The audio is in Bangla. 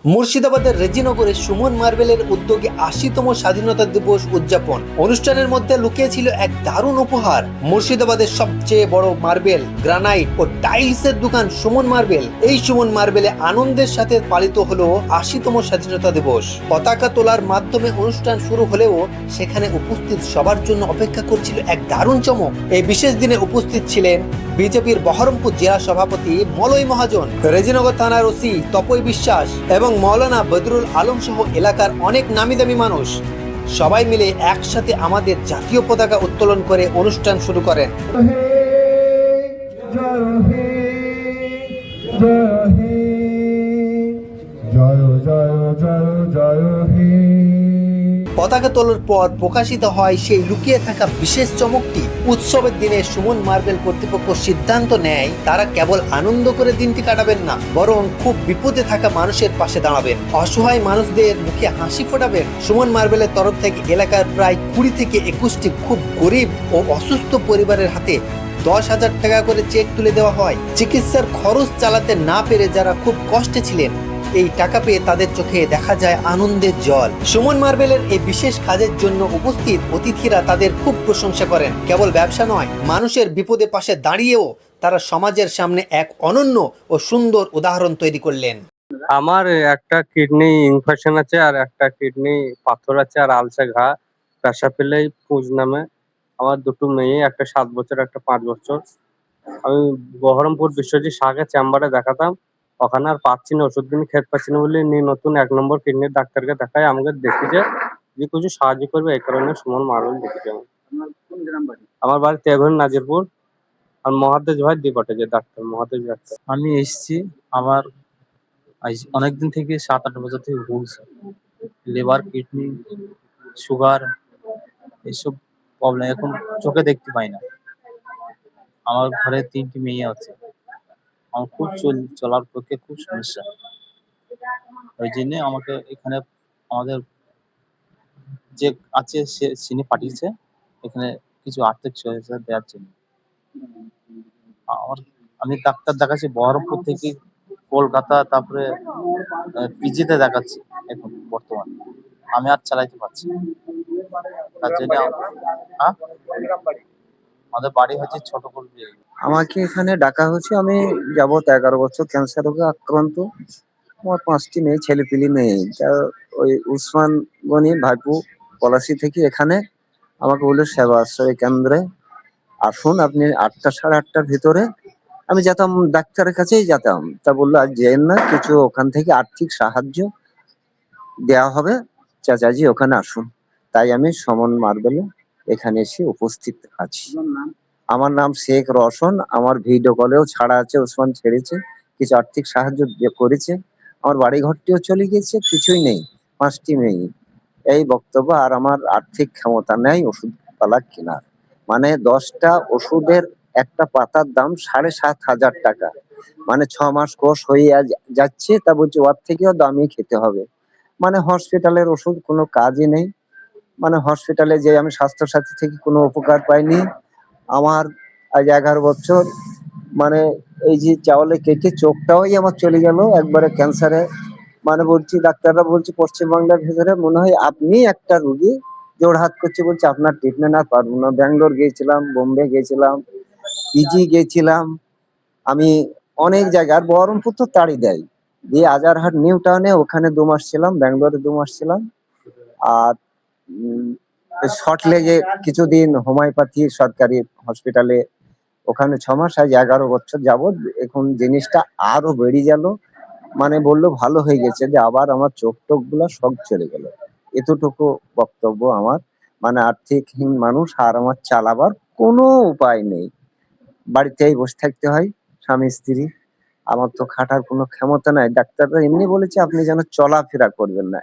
মুর্শিদাবাদের রেজিনগরে সুমন মার্বেলের উদ্যোগে ৮০তম স্বাধীনতা দিবস উদযাপন অনুষ্ঠানের মধ্যে লুকিয়ে ছিল এক দারুণ উপহার। মুর্শিদাবাদের সবচেয়ে বড় মার্বেল, গ্রানাইট ও টাইলসের দোকান সুমন মার্বেল। এই সুমন মার্বেলে আনন্দের সাথে পালিত হলো ৮০তম স্বাধীনতা দিবস। পতাকা তোলার মাধ্যমে অনুষ্ঠান শুরু হলেও সেখানে উপস্থিত সবার জন্য অপেক্ষা করছিল এক দারুণ চমক। এই বিশেষ দিনে উপস্থিত ছিলেন বিজেপির বহরমপুর জেলা সভাপতি মলয় মহাজন, রেজিনগর থানার ওসি তপই বিশ্বাস এবং মৌলানা বদরুল আলম সহ এলাকার অনেক নামিদামি মানুষ। সবাই মিলে একসাথে আমাদের জাতীয় পতাকা উত্তোলন করে অনুষ্ঠান শুরু করেন। পতাকা তোলার পর প্রকাশিত হয় সেই লুকিয়ে থাকা বিশেষ চমকটি। উৎসবের দিনে সুমন মার্বেল কর্তৃপক্ষ সিদ্ধান্ত নেয় তারা কেবল আনন্দ করে দিনটি কাটাবেন না, বরং খুব বিপদে থাকা মানুষের পাশে দাঁড়াবেন, অসহায় মানুষদের মুখে হাসি ফোটাবেন। সুমন মার্বেলের তরফ থেকে এলাকার প্রায় ২০ থেকে ২১টি খুব গরিব ও অসুস্থ পরিবারের হাতে ১০,০০০ টাকা করে চেক তুলে দেওয়া হয়। চিকিৎসার খরচ চালাতে না পেরে যারা খুব কষ্টে ছিলেন, এই টাকা পেয়ে তাদের চোখে দেখা যায় আনন্দের জল। সুমন মার্বেলের এই বিশেষ কাজের জন্য উপস্থিত অতিথিরা তাদের খুব প্রশংসা করেন। কেবল ব্যবসা নয়, মানুষের বিপদে পাশে দাঁড়িয়েও তারা সমাজের সামনে এক অনন্য ও সুন্দর উদাহরণ তৈরি করলেন। আমার একটা কিডনি ইনফেকশন আছে, আর একটা কিডনি পাথর আছে, আর আলসা ঘা, পেশা পেলেই পুঁজ নামে। আমার দুটো মেয়ে, একটা 7 বছর, একটা 5 বছর। আমি বহরমপুর বিশ্বজিৎ শাহকে চেম্বারে দেখাতাম, ওখানে আর পাচ্ছি না, ওষুধ দিন খেতে পাচ্ছি না বলে নিয়ে নতুন 1 নম্বর কিডনির ডাক্তারকে দেখায়। আমাকে দেখেছে যে কিছু সাহায্য করবে, এই কারণে সুমন মার্বেল দেখেছে। আমার বাড়ি তেঘর নাজিরপুর, আর মহাদেশ ভাই দিকটে যে ডাক্তার, মহাদেশ ডাক্তার। আমি এসেছি, আমার অনেকদিন থেকে 7-8 বছর থেকে ভুগছে, লিভার, কিডনি, সুগার, এইসব প্রবলেম। এখন চোখে দেখতে পাই না। আমার ঘরে 3টি মেয়ে আছে। আমার খুব চলার পক্ষে খুব সমস্যা। ওই জন্য আমাকে এখানে আমাদের যে আছে সে চিনি পাঠিয়েছে এখানে কিছু আর্থিক সহায়তা দেওয়ার জন্য। আমার আমি ডাক্তার দেখাচ্ছি বহরমপুর থেকে কলকাতা, তারপরে পিজিতে দেখাচ্ছি এখন বর্তমানে। আমি আর চালাইতে পারছি না। তার জন্য হ্যাঁ, আমাদের বাড়ি হচ্ছে ছোট কলমি। আমাকে এখানে ডাকা হয়েছে। আমি যাবত 11 বছর ক্যান্সার রোগে আক্রান্ত। আমার 5টি মেয়ে, ছেলেপিলি নেই। তা ওই উসমান গনি ভাইপু পলাশি থেকে এখানে আমাকে বললো সেবা আশ্রয় কেন্দ্রে আসুন আপনি 8টা, 8:30টার ভিতরে। আমি যেতাম, ডাক্তারের কাছেই যেতাম। তা বললো আজ যেন না, কিছু ওখান থেকে আর্থিক সাহায্য দেওয়া হবে, চাচাজি ওখানে আসুন। তাই আমি সুমন মার্বেলে এখানে এসে উপস্থিত আছি। আমার নাম শেখ রওশন। আমার ভিডিও কলেও ছাড়া আছে, ওসমান ছেড়েছে, কিছু আর্থিক সাহায্য করেছে। আমার বাড়ি ঘরটিও চলে গেছে, কিছুই নেই, 5টি মেয়ে। এই বক্তব্য। আর আমার আর্থিক ক্ষমতা নেই ওষুধ পালা কেনার। মানে 10টা ওষুধের একটা পাতার দাম 7,500 টাকা। মানে 6 মাস কোর্স হয়ে যাচ্ছে, তা বলছে ওর থেকেও দামি খেতে হবে। মানে হসপিটালের ওষুধ কোনো কাজই নেই। মানে হসপিটালে যে আমি স্বাস্থ্য সাথী থেকে কোনো উপকার পাইনি। আমার আজ 11 বছর, মানে এই যে চাওয়ালে কেটে চোখটাই আমার চলে গেল একবারে ক্যান্সারে। মানে বলছি, ডাক্তাররা বলছে পশ্চিমবাংলার ভেতরে মনে হয় আপনি একটা রুগী, জোড়হাত করছে, বলছে আপনার ট্রিটমেন্ট আর পারবো না। ব্যাঙ্গালোর গিয়েছিলাম, বোম্বে গিয়েছিলাম, পিজি গিয়েছিলাম, আমি অনেক জায়গায়। আর বহরমপুর তো তাড়ি দেয় দিয়ে আজারহাট নিউ টাউনে, ওখানে 2 মাস ছিলাম, ব্যাঙ্গালোরে 2 মাস ছিলাম। আর শর্ট লেগে কিছুদিন হোমিওপ্যাথি সরকারি হসপিটালে, ওখানে 6 মাস। আজ 11 বছর যাবত। এখন জিনিসটা আরো বেড়ে গেল। মানে বললো ভালো হয়ে গেছে, যে আবার আমার চোখ টোক গুলা সব চলে গেল। এতটুকু বক্তব্য আমার। মানে আর্থিকহীন মানুষ, আর আমার চালাবার কোনো উপায় নেই। বাড়িতেই বসে থাকতে হয়, স্বামী স্ত্রী। আমার তো খাটার কোনো ক্ষমতা নাই। ডাক্তাররা এমনি বলেছে আপনি যেন চলাফেরা করবেন না।